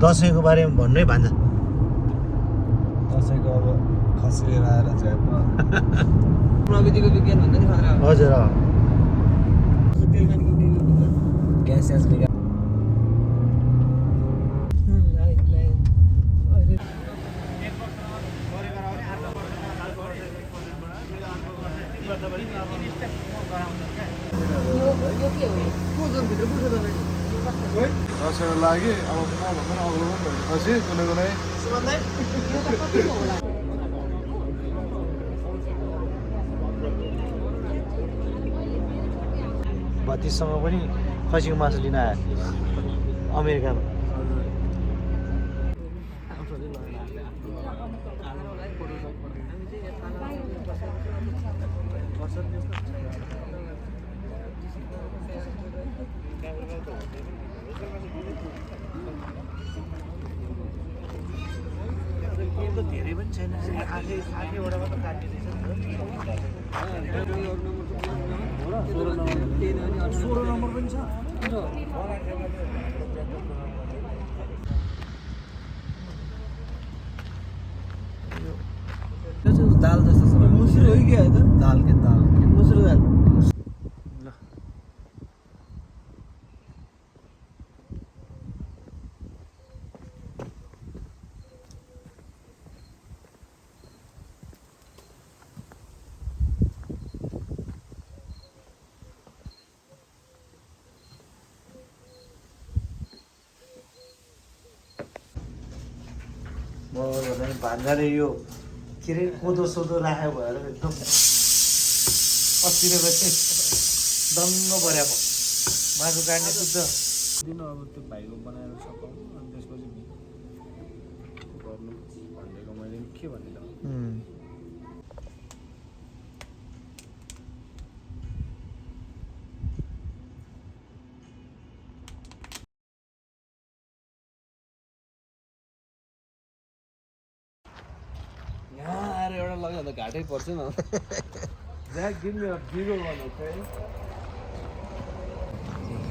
दसैँको बारेमा भन्नै भान्जा दसैँको अब खसी लिएर आएर चाहिँ प्रविधिको विज्ञान भन्दा नि खतरा हजुर ग्यास स्यास लिएर दसैँको लागि अब भर्खर अग्लो पनि भएपछि कुनै कुनै भतिसँग पनि खसीको मासु लिन आयो अमेरिकामा धेरै पनि छैन आठैवटा मात्र काटिँदैछ नि 16 नम्बर पनि छ दाल जस्तो छ मुसुर हो कि होइन दाल के मुसुर दाल भान्जाले यो के अरे कोदो सोदो राख्यो भएर एकदम अस्तिको चाहिँ दङ्ग पऱ्यो मासु काट्ने शुद्ध दिनु अब त्यो भाइको बनाएर सकाउनु अनि त्यसपछि गर्नु भनेको मैले के भन्ने त यहाँ आएर एउटा लग्यो भने त घाटै पर्छ न जहाँ गिर्ने बिगो गर्नु चाहिँ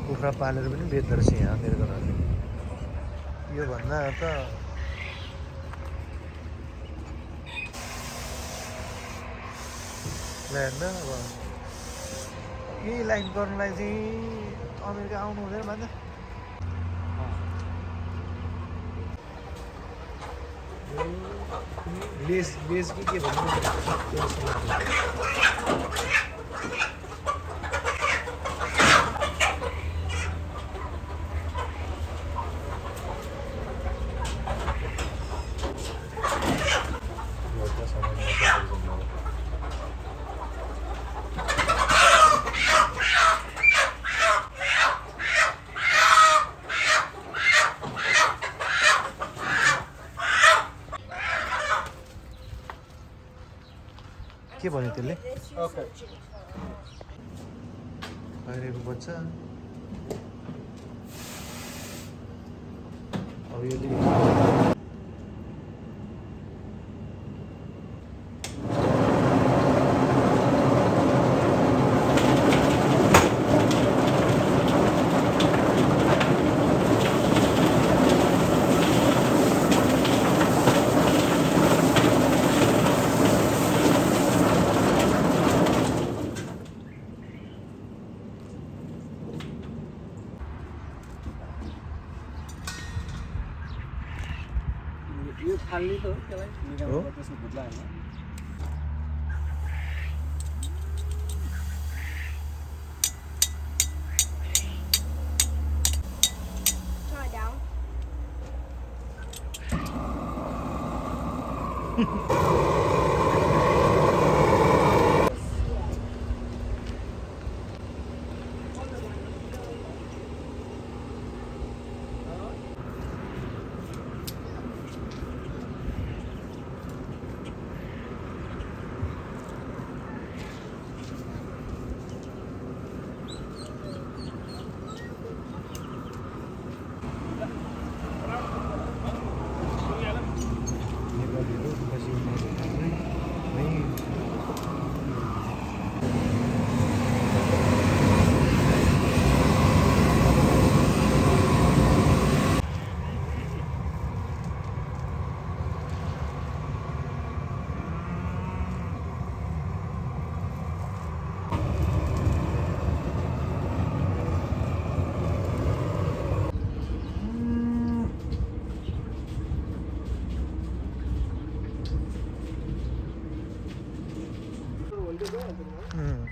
कुखुरा पालेर पनि बेच्दो रहेछ यहाँ मेरो घरले योभन्दा त ल्यान्ड अब यही लाइन गर्नुलाई चाहिँ अमेरिका आउनु हुँदैन भन्छ लेस के भन्नु के भन्यो त्यसले बाहिरको बच्चा अब यो यो फाल्ने त हो त्यसलाई निकाल्नु त्यसको भुत्ला हैन उम्,